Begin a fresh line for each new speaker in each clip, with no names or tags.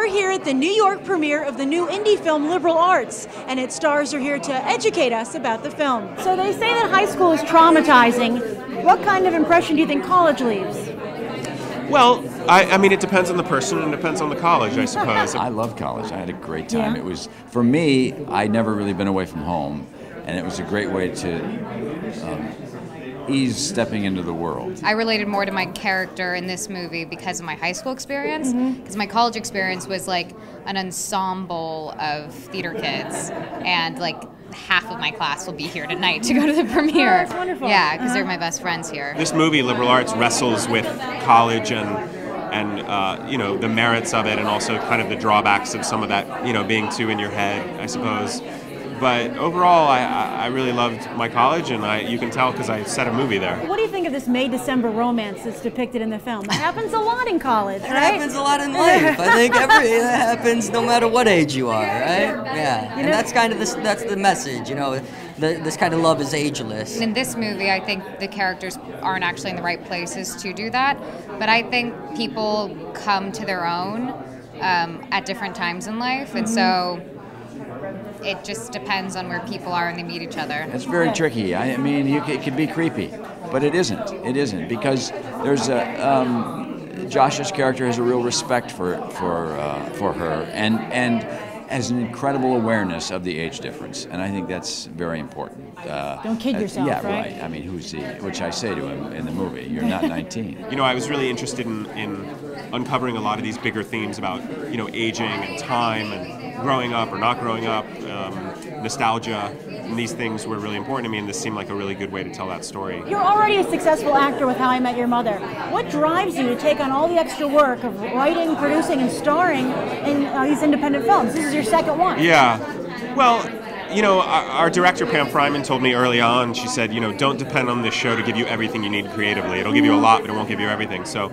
We're here at the New York premiere of the new indie film Liberal Arts, and its stars are here to educate us about the film. So they say that high school is traumatizing. What kind of impression do you think college leaves?
Well, I mean, it depends on the person and it depends on the college, I suppose.
I loved college. I had a great time.
Yeah.
It was, for me, I'd never really been away from home, and it was a great way to ease stepping into the world.
I related more to my character in this movie because of my high school experience, because my college experience was like an ensemble of theater kids, and like half of my class will be here tonight to go to the premiere.
Oh, that's wonderful.
Yeah, because they're my best friends here.
This movie, Liberal Arts, wrestles with college and you know, the merits of it, and also kind of the drawbacks of some of that, you know, being too in your head, I suppose. But overall, I really loved my college, and you can tell because I set a movie there.
What do you think of this May-December romance that's depicted in the film? That happens a lot in college, right?
It happens a lot in life. I think it happens no matter what age you are, right? Yeah, and that's kind of that's the message, you know. This kind of love is ageless.
In this movie, I think the characters aren't actually in the right places to do that, but I think people come to their own at different times in life, and so it just depends on where people are and they meet each other.
It's very tricky. I mean, it could be creepy, but it isn't. It isn't, because there's Josh's character has a real respect for her, and has an incredible awareness of the age difference, and I think that's very important.
Don't kid yourself,
yeah,
right?
I mean, which I say to him in the movie, you're not 19.
You know, I was really interested in uncovering a lot of these bigger themes about, you know, aging and time and growing up or not growing up, nostalgia, and these things were really important to me, and this seemed like a really good way to tell that story.
You're already a successful actor with How I Met Your Mother. What drives you to take on all the extra work of writing, producing, and starring in these independent films? This is your second one.
Yeah. Well, you know, our director, Pam Fryman, told me early on, she said, you know, don't depend on this show to give you everything you need creatively. It'll give you a lot, but it won't give you everything. So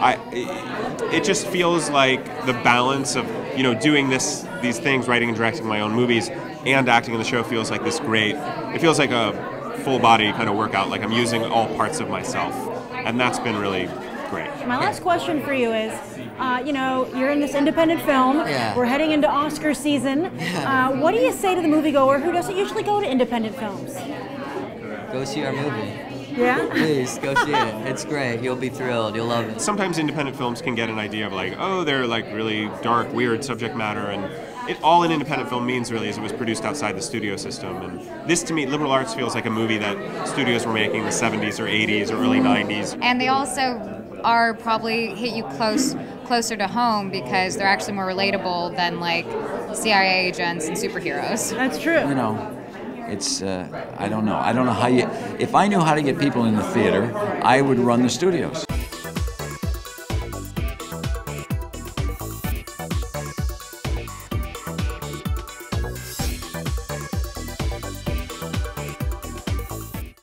it just feels like the balance of, you know, doing these things, writing and directing my own movies, and acting in the show feels like this great, it feels like a full body kind of workout, like I'm using all parts of myself, and that's been really great.
My last question for you is, you know, you're in this independent film, we're heading into Oscar season, what do you say to the moviegoer who doesn't usually go to independent films?
Go see our movie.
Yeah?
Please, go see it. It's great. You'll be thrilled. You'll love it.
Sometimes independent films can get an idea of like, oh, they're like really dark, weird subject matter, and all an independent film means really is it was produced outside the studio system. And this, to me, Liberal Arts feels like a movie that studios were making in the 70s or 80s or early 90s.
And they also are probably hit you closer to home because they're actually more relatable than like CIA agents and superheroes.
That's true.
You know, it's, I don't know how if I knew how to get people in the theater, I would run the studios.